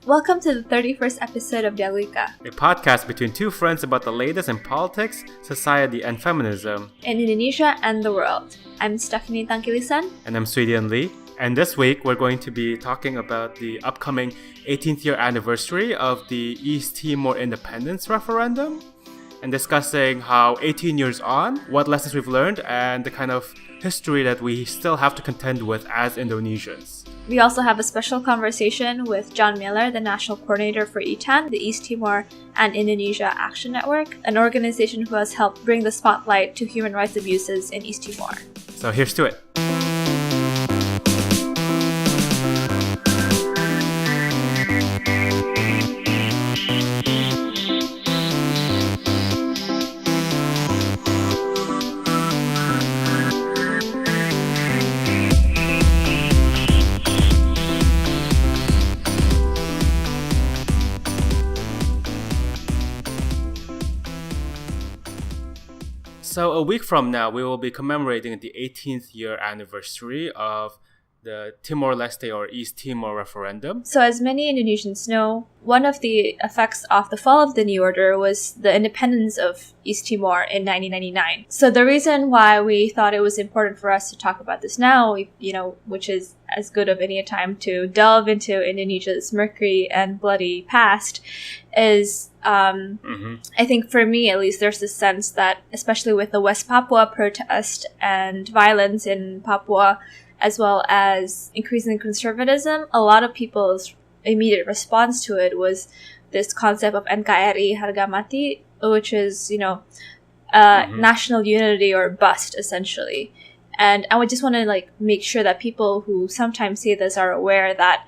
Welcome to the 31st episode of Dialogika, a podcast between two friends about the latest in politics, society, and feminism in Indonesia and the world. I'm Stephanie Tangkilisan. And I'm Suidian Lee. And this week, we're going to be talking about the upcoming 18th year anniversary of the East Timor Independence Referendum and discussing how 18 years on, what lessons we've learned, and the kind of history that we still have to contend with as Indonesians. We also have a special conversation with John Miller, the National Coordinator for ETAN, the East Timor and Indonesia Action Network, an organization who has helped bring the spotlight to human rights abuses in East Timor. So here's to it. So a week from now, we will be commemorating the 18th year anniversary of the Timor-Leste or East Timor referendum. So as many Indonesians know, one of the effects of the fall of the New Order was the independence of East Timor in 1999. So the reason why we thought it was important for us to talk about this now, which is as good of any time to delve into Indonesia's murky and bloody past, is I think for me at least, there's this sense that, especially with the West Papua protest and violence in Papua, as well as increasing conservatism, a lot of people's immediate response to it was this concept of NKRI harga mati, which is, national unity or bust, essentially. And I would just want to make sure that people who sometimes say this are aware that,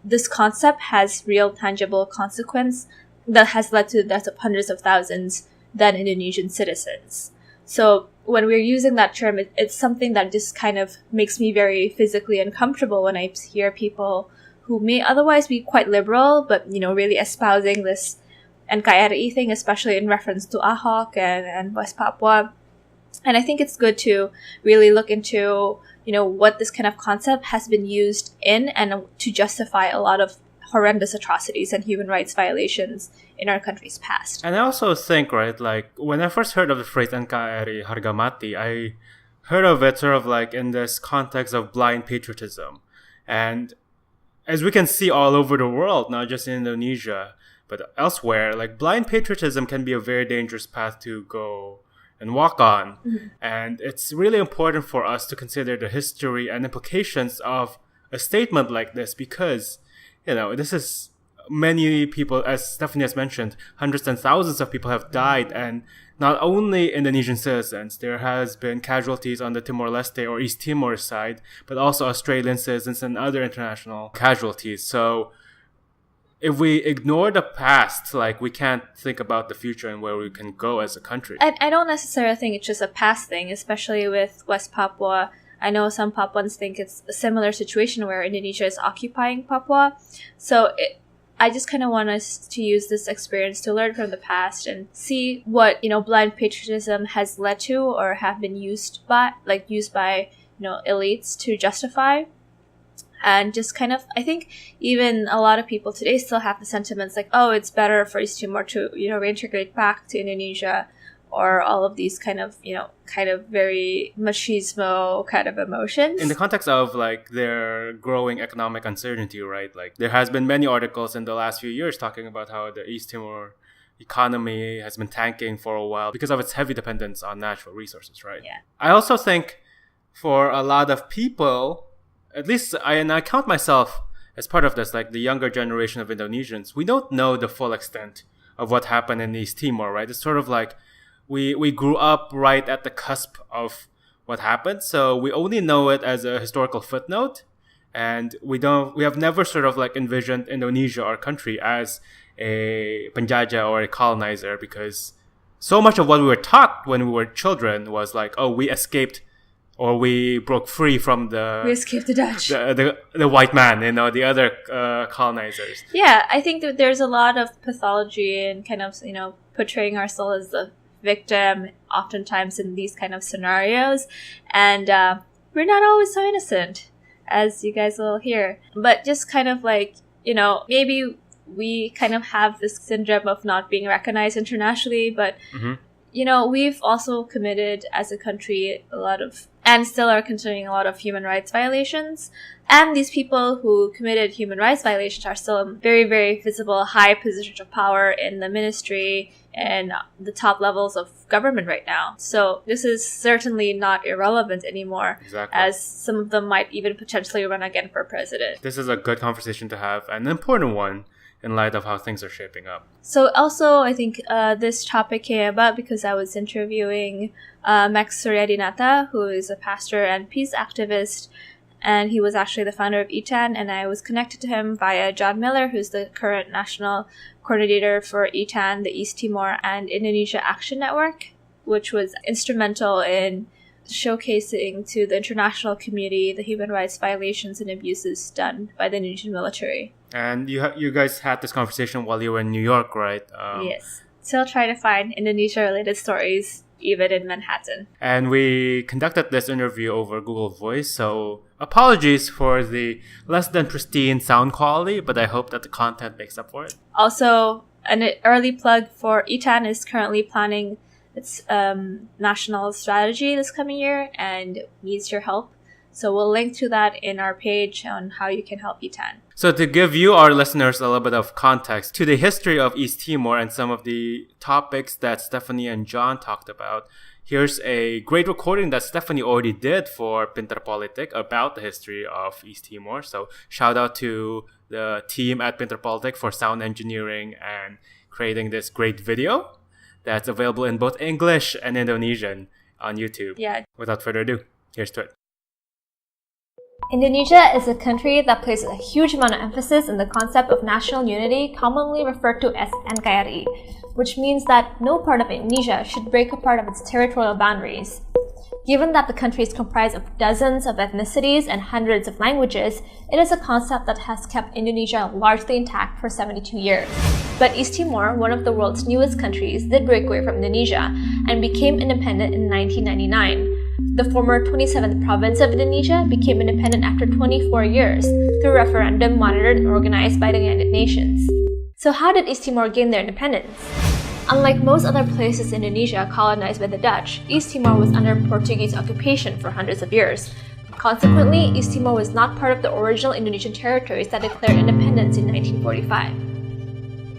this concept has real tangible consequence that has led to the deaths of hundreds of thousands then Indonesian citizens. So when we're using that term, it's something that just kind of makes me very physically uncomfortable when I hear people who may otherwise be quite liberal, but, really espousing this NKRI thing, especially in reference to Ahok and West Papua. And I think it's good to really look into, what this kind of concept has been used in and to justify a lot of horrendous atrocities and human rights violations in our country's past. And I also think, when I first heard of the phrase NKRI harga mati, I heard of it sort of in this context of blind patriotism. And as we can see all over the world, not just in Indonesia, but elsewhere, blind patriotism can be a very dangerous path to go and walk on. Mm-hmm. And it's really important for us to consider the history and implications of a statement like this because, this is many people, as Stephanie has mentioned, hundreds and thousands of people have died, and not only Indonesian citizens, there has been casualties on the Timor-Leste or East Timor side, but also Australian citizens and other international casualties. So if we ignore the past, we can't think about the future and where we can go as a country. I don't necessarily think it's just a past thing, especially with West Papua. I know some Papuans think it's a similar situation where Indonesia is occupying Papua. So I just kind of want us to use this experience to learn from the past and see what, blind patriotism has led to or have been used by elites to justify. And just kind of, I think even a lot of people today still have the sentiments it's better for East Timor to, reintegrate back to Indonesia, or all of these kind of very machismo kind of emotions. In the context of their growing economic uncertainty, right? There has been many articles in the last few years talking about how the East Timor economy has been tanking for a while because of its heavy dependence on natural resources, right? Yeah. I also think for a lot of people, at least I count myself as part of this, the younger generation of Indonesians, we don't know the full extent of what happened in East Timor, right? It's sort of we grew up right at the cusp of what happened, so we only know it as a historical footnote, and we have never sort of envisioned Indonesia, our country, as a penjajah or a colonizer, because so much of what we were taught when we were children was we escaped or we broke free from we escaped the Dutch, the white man, the other colonizers. Yeah, I think that there's a lot of pathology and kind of portraying ourselves as the victim, oftentimes in these kind of scenarios, and we're not always so innocent, as you guys will hear. But just kind of maybe we kind of have this syndrome of not being recognized internationally, but we've also committed as a country and still are considering a lot of human rights violations. And these people who committed human rights violations are still in very, very visible, high positions of power in the ministry and the top levels of government right now. So this is certainly not irrelevant anymore, as some of them might even potentially run again for president. This is a good conversation to have, and an important one in light of how things are shaping up. So also, I think this topic came about because I was interviewing Max Suryadinata, who is a pastor and peace activist, and he was actually the founder of ETAN, and I was connected to him via John Miller, who's the current national coordinator for ETAN, the East Timor and Indonesia Action Network, which was instrumental in showcasing to the international community the human rights violations and abuses done by the Indonesian military. And you guys had this conversation while you were in New York, right? Yes. Still trying to find Indonesia-related stories, even in Manhattan. And we conducted this interview over Google Voice, so apologies for the less than pristine sound quality, but I hope that the content makes up for it. Also, an early plug for ETAN is currently planning its national strategy this coming year and needs your help. So we'll link to that in our page on how you can help ETAN. So to give you, our listeners, a little bit of context to the history of East Timor and some of the topics that Stephanie and John talked about, here's a great recording that Stephanie already did for Pinter Politik about the history of East Timor. So shout out to the team at Pinter Politik for sound engineering and creating this great video that's available in both English and Indonesian on YouTube. Yeah. Without further ado, here's to it. Indonesia is a country that places a huge amount of emphasis on the concept of national unity, commonly referred to as NKRI, which means that no part of Indonesia should break apart of its territorial boundaries. Given that the country is comprised of dozens of ethnicities and hundreds of languages, it is a concept that has kept Indonesia largely intact for 72 years. But East Timor, one of the world's newest countries, did break away from Indonesia and became independent in 1999. The former 27th province of Indonesia became independent after 24 years through a referendum monitored and organized by the United Nations. So how did East Timor gain their independence? Unlike most other places in Indonesia colonized by the Dutch, East Timor was under Portuguese occupation for hundreds of years. Consequently, East Timor was not part of the original Indonesian territories that declared independence in 1945.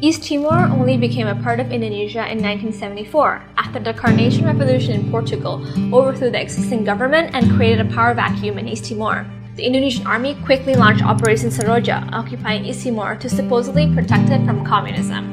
East Timor only became a part of Indonesia in 1974, after the Carnation Revolution in Portugal overthrew the existing government and created a power vacuum in East Timor. The Indonesian army quickly launched Operation Seroja, occupying East Timor to supposedly protect it from communism.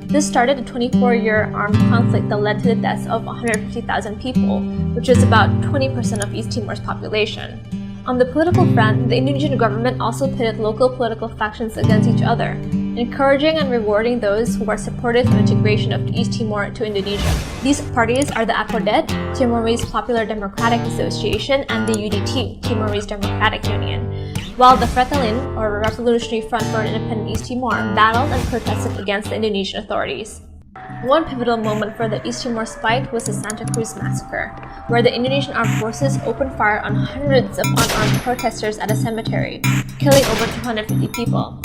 This started a 24-year armed conflict that led to the deaths of 150,000 people, which is about 20% of East Timor's population. On the political front, the Indonesian government also pitted local political factions against each other, encouraging and rewarding those who are supportive of integration of East Timor into Indonesia. These parties are the APODET, Timorese Popular Democratic Association, and the UDT, Timorese Democratic Union, while the Fretilin, or Revolutionary Front for an Independent East Timor, battled and protested against the Indonesian authorities. One pivotal moment for the East Timor fight was the Santa Cruz massacre, where the Indonesian armed forces opened fire on hundreds of unarmed protesters at a cemetery, killing over 250 people.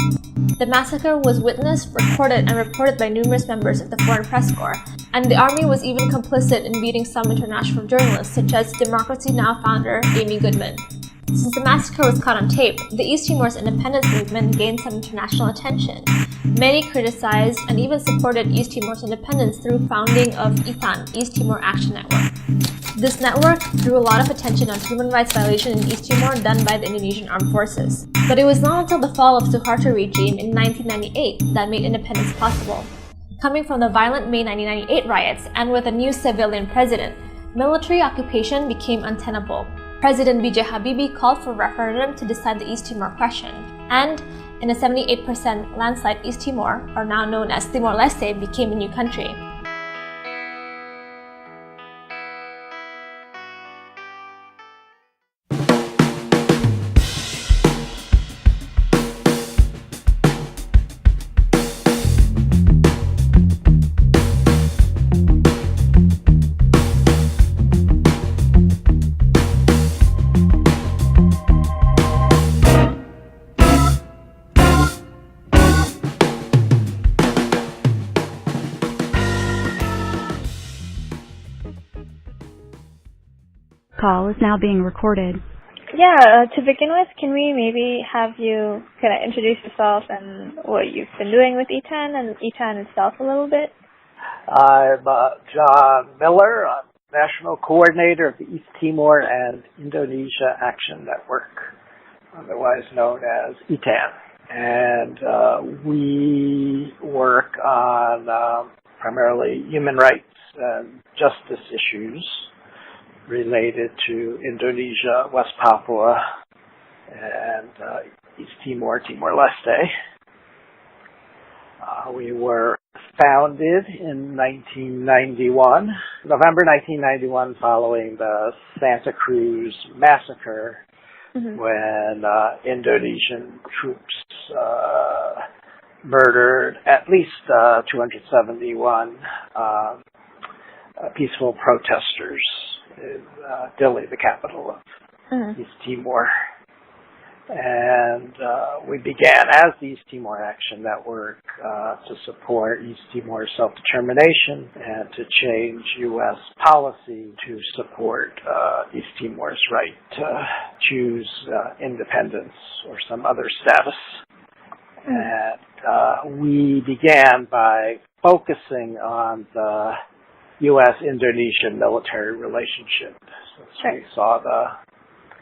The massacre was witnessed, recorded, and reported by numerous members of the Foreign Press Corps, and the army was even complicit in beating some international journalists, such as Democracy Now! Founder Amy Goodman. Since the massacre was caught on tape, the East Timor's independence movement gained some international attention. Many criticized and even supported East Timor's independence through founding of ETAN, East Timor Action Network. This network drew a lot of attention on human rights violations in East Timor done by the Indonesian armed forces. But it was not until the fall of Suharto regime in 1998 that made independence possible. Coming from the violent May 1998 riots and with a new civilian president, military occupation became untenable. President B.J. Habibie called for a referendum to decide the East Timor question, and in a 78% landslide, East Timor, or now known as Timor-Leste, became a new country. call is now being recorded. Yeah, to begin with, can we maybe have you kind of introduce yourself and what you've been doing with ETAN and ETAN itself a little bit? I'm John Miller. I'm National Coordinator of the East Timor and Indonesia Action Network, otherwise known as ETAN. And we work on primarily human rights and justice issues related to Indonesia, West Papua, and East Timor, Timor-Leste. We were founded in 1991, November 1991, following the Santa Cruz massacre, when Indonesian troops murdered at least 271 peaceful protesters in Dili, the capital of East Timor. And we began as the East Timor Action Network to support East Timor's self-determination and to change U.S. policy to support East Timor's right to choose independence or some other status. And we began by focusing on the U.S.-Indonesian military relationship. So we saw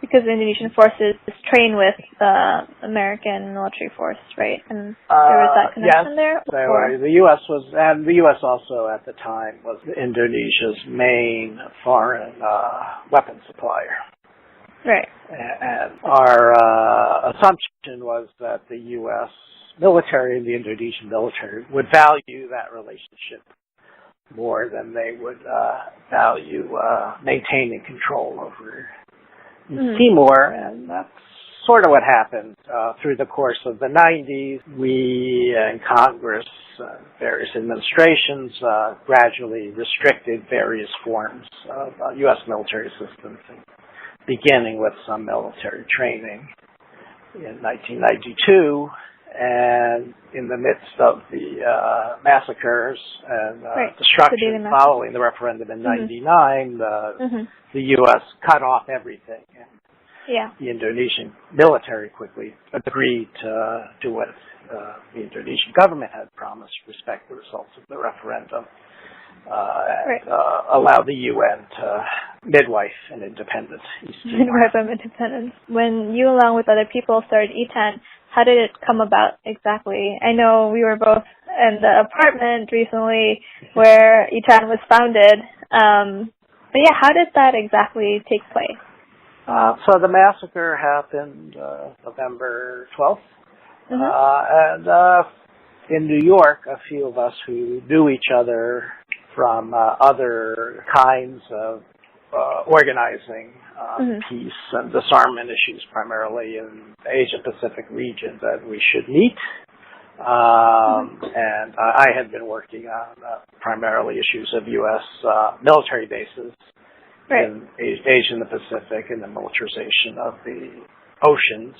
because the Indonesian forces train with the American military force, right? And there was that connection there? Yes, the U.S. was, and the U.S. also at the time was Indonesia's main foreign weapon supplier. Right. And our assumption was that the U.S. military and the Indonesian military would value that relationship more than they would value maintaining control over East Timor, and that's sort of what happened through the course of the 90s. We in Congress, various administrations, gradually restricted various forms of U.S. military assistance, beginning with some military training in 1992. And in the midst of the massacres and destruction following the referendum in 99, the U.S. cut off everything. And the Indonesian military quickly agreed to do what the Indonesian government had promised, respect the results of the referendum, and allow the UN to midwife an independent East Timor. Midwife of independence. When you, along with other people, started ETAN, how did it come about exactly? I know we were both in the apartment recently where ETAN was founded. But yeah, how did that exactly take place? So the massacre happened November 12th. And in New York, a few of us who knew each other from other kinds of organizing peace and disarmament issues, primarily in the Asia-Pacific region, that we should meet. And I had been working on primarily issues of U.S. military bases in Asia and the Pacific and the militarization of the oceans.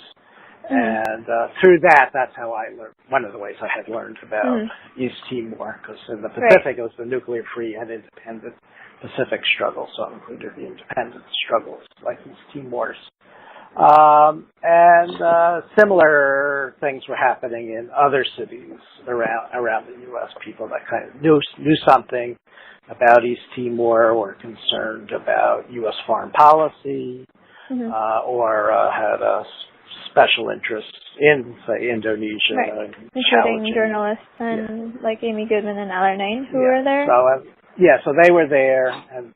And through that's how I learned, one of the ways I had learned about East Timor, because in the Pacific it was the nuclear-free and independent Pacific struggle, so I included the independence struggles like East Timor's. And similar things were happening in other cities around the U.S. People that kind of knew something about East Timor, were concerned about U.S. foreign policy, or had a special interest in, say, Indonesia. Including journalists and like Amy Goodman and Alarnain who were there. So they were there, and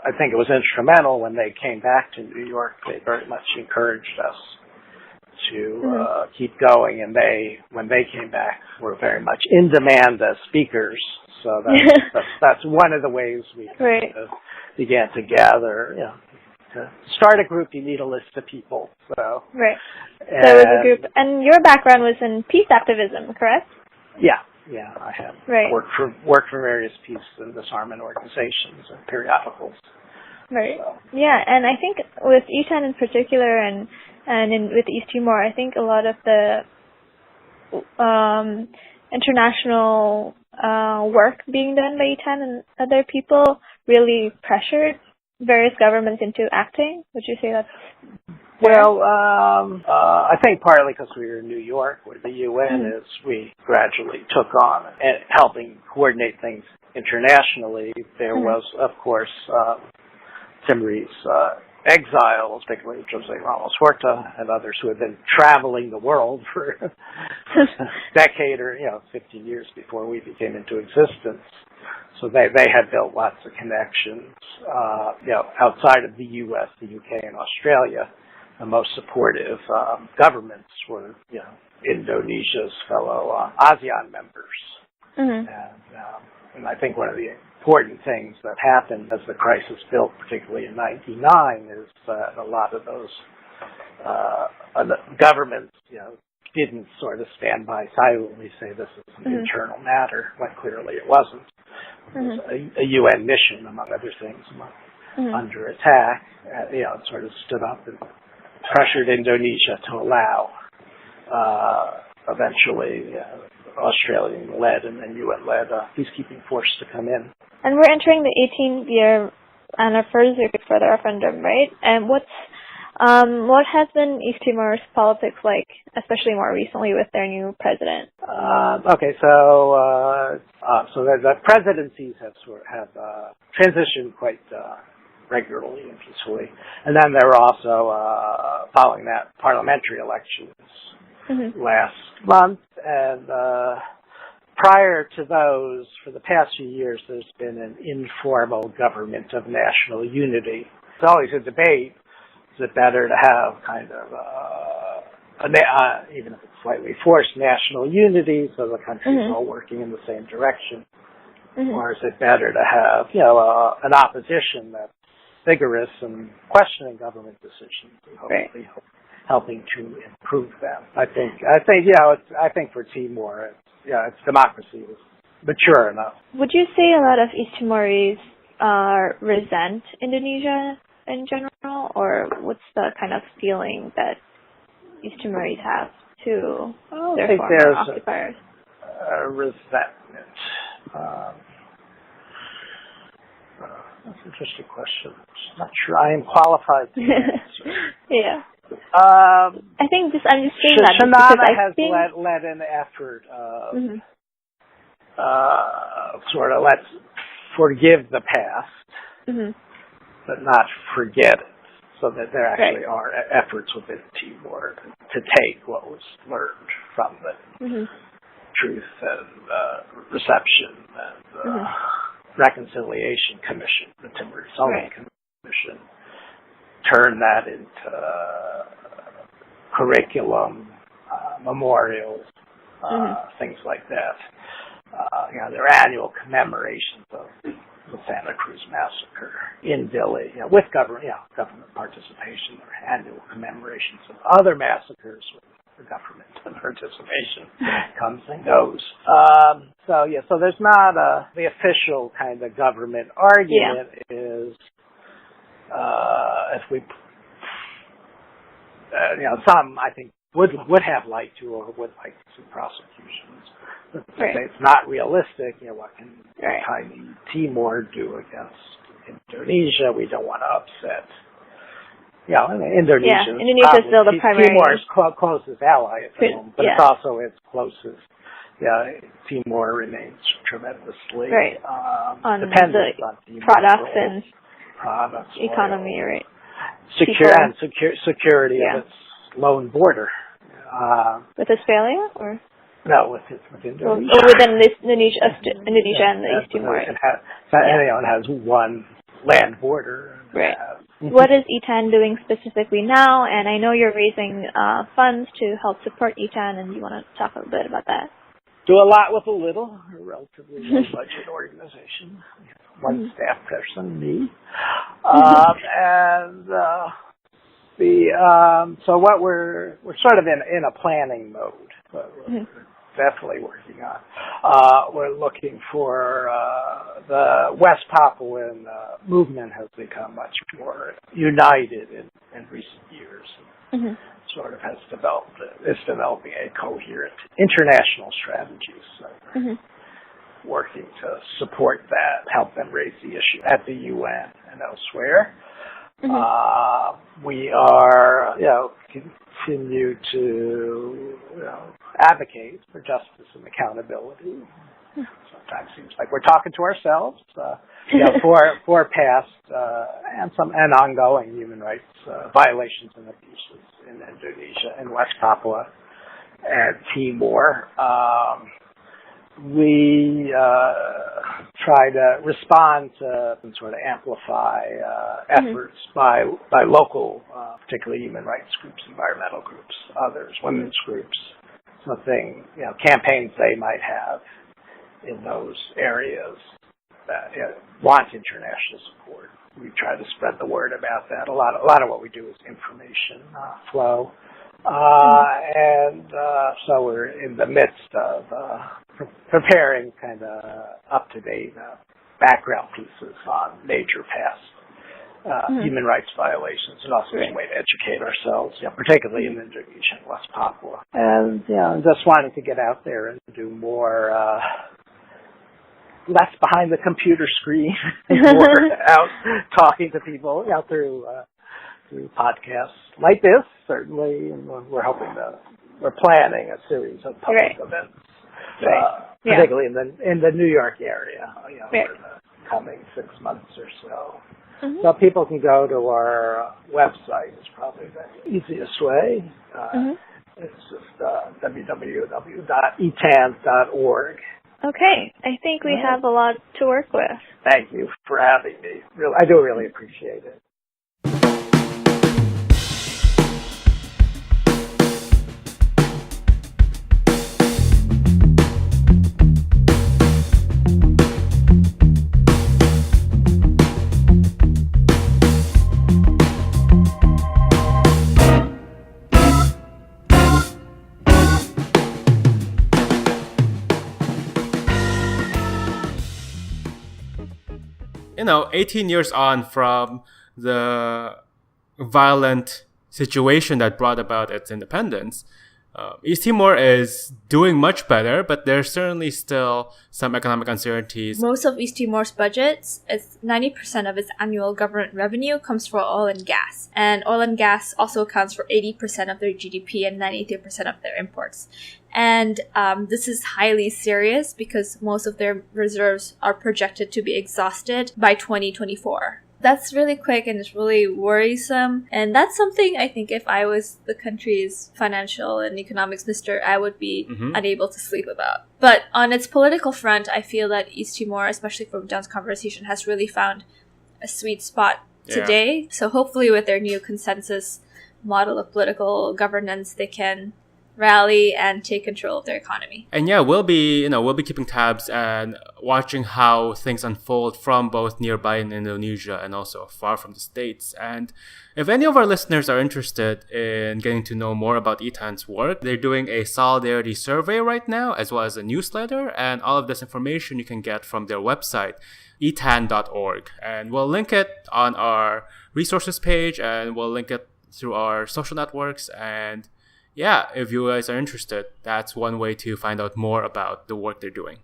I think it was instrumental when they came back to New York. They very much encouraged us to keep going, and when they came back, were very much in demand as speakers. So that's one of the ways we began to gather. To start a group, you need a list of people. So so it was a group, and your background was in peace activism, correct? Yeah, I have worked for various peace and disarmament organizations and periodicals. Yeah, and I think with ETAN in particular, and with East Timor, I think a lot of the international work being done by ETAN and other people really pressured various governments into acting? Would you say that's well, I think partly because we were in New York, where the UN is, we gradually took on and helping coordinate things internationally. There was, of course, Timorese exiles, particularly Jose Ramos Horta and others who had been traveling the world for a decade or 15 years before we became into existence. So they had built lots of connections, outside of the U.S., the U.K., and Australia. The most supportive governments were, Indonesia's fellow ASEAN members. And I think one of the important things that happened as the crisis built, particularly in '99, is that a lot of those governments, didn't sort of stand by silently say this is an internal matter, when clearly it wasn't. It was a UN mission, among other things, under attack. It sort of stood up and pressured Indonesia to allow eventually Australian-led and then UN-led peacekeeping force to come in. And we're entering the 18th year anniversary for the referendum, right? And what has been East Timor's politics like, especially more recently with their new president? So the presidencies have transitioned quite regularly and peacefully, and then there were also following that parliamentary elections last month, and prior to those, for the past few years, there's been an informal government of national unity. It's always a debate. Is it better to have kind of even if it's slightly forced national unity, so the country's all working in the same direction, or is it better to have an opposition that's vigorous and questioning government decisions and hopefully helping to improve them? I think for Timor, its democracy is mature enough. Would you say a lot of East Timorese resent Indonesia in general, or what's the kind of feeling that East Timorese have to their former occupiers? A resentment. That's an interesting question. I'm not sure I am qualified to answer. I think I'm just saying that Shanana has led an effort of sort of let's forgive the past, but not forget it. So that there actually are efforts within Timor to take what was learned from the Truth and Reception and Reconciliation Commission, the Timor Solomon Commission, turn that into curriculum, memorials, things like that. Their annual commemorations of the Santa Cruz massacre in Dili, with government participation, or annual commemorations of other massacres with the government participation comes and goes. So there's not the official kind of government argument is if we, some I think would have liked to or would like to see prosecutions. But say it's not realistic. What can tiny Timor do against Indonesia? We don't want to upset. Indonesia is still the primary. Timor's closest ally at the moment, but it's also its closest. Timor remains tremendously dependent on Timor products and economy, oil, security of its lone border. With Australia, or? No, with Indonesia. Or within Indonesia and the East Timor. It has one land border. What is ETAN doing specifically now? And I know you're raising funds to help support ETAN, and you want to talk a little bit about that. Do a lot with a little. A relatively low budget organization. One staff person, me, and so what we're sort of in a planning mode. But we're definitely working on. We're looking for the West Papuan movement has become much more united in recent years. Sort of is developing a coherent international strategy. So working to support that, help them raise the issue at the UN and elsewhere. We are, continue to, advocate for justice and accountability. Sometimes seems like we're talking to ourselves, for past and ongoing human rights violations and abuses in Indonesia and West Papua and Timor. We try to respond to and sort of amplify efforts by local, particularly human rights groups, environmental groups, others, women's groups, campaigns they might have in those areas that want international support. We try to spread the word about that. A lot of what we do is information flow. So we're in the midst of preparing kind of up-to-date background pieces on major past human rights violations, and also a way to educate ourselves, particularly in Indonesia and West Papua. And just wanting to get out there and do more, less behind the computer screen, more out talking to people, through podcasts like this, certainly, and we're planning a series of public events, particularly in the New York area, for the coming 6 months or so. So people can go to our website. It's probably the easiest way. It's just www.etan.org. Okay, I think we have a lot to work with. Thank you for having me. I do really appreciate it. You know, 18 years on from the violent situation that brought about its independence, East Timor is doing much better, but there's certainly still some economic uncertainties. Most of East Timor's budgets, 90% of its annual government revenue comes from oil and gas. And oil and gas also accounts for 80% of their GDP and 93% of their imports. And this is highly serious because most of their reserves are projected to be exhausted by 2024. That's really quick and it's really worrisome. And that's something I think if I was the country's financial and economics minister, I would be unable to sleep about. But on its political front, I feel that East Timor, especially from John's conversation, has really found a sweet spot today. So hopefully with their new consensus model of political governance, they can rally and take control of their economy. And we'll be keeping tabs and watching how things unfold from both nearby in Indonesia and also far from the States. And if any of our listeners are interested in getting to know more about ETAN's work, they're doing a solidarity survey right now, as well as a newsletter. And all of this information you can get from their website, etan.org. And we'll link it on our resources page, and we'll link it through our social networks. And if you guys are interested, that's one way to find out more about the work they're doing.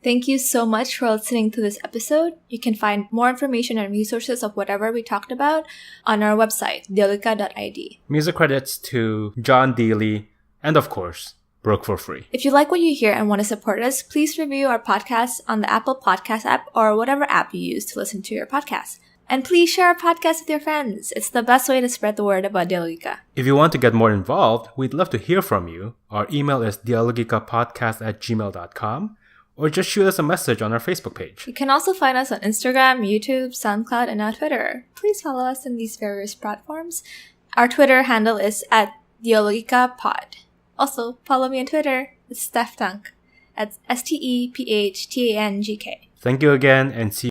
Thank you so much for listening to this episode. You can find more information and resources of whatever we talked about on our website, dialogika.id. Music credits to John Dealey and, of course, Broke for Free. If you like what you hear and want to support us, please review our podcast on the Apple Podcast app or whatever app you use to listen to your podcast. And please share our podcast with your friends. It's the best way to spread the word about Dialogika. If you want to get more involved, we'd love to hear from you. Our email is dialogikapodcast@gmail.com. Or just shoot us a message on our Facebook page. You can also find us on Instagram, YouTube, SoundCloud, and now Twitter. Please follow us on these various platforms. Our Twitter handle is @DialogikaPod. Also, follow me on Twitter. It's Steph Tank. That's STEPHTANGK. Thank you again, and see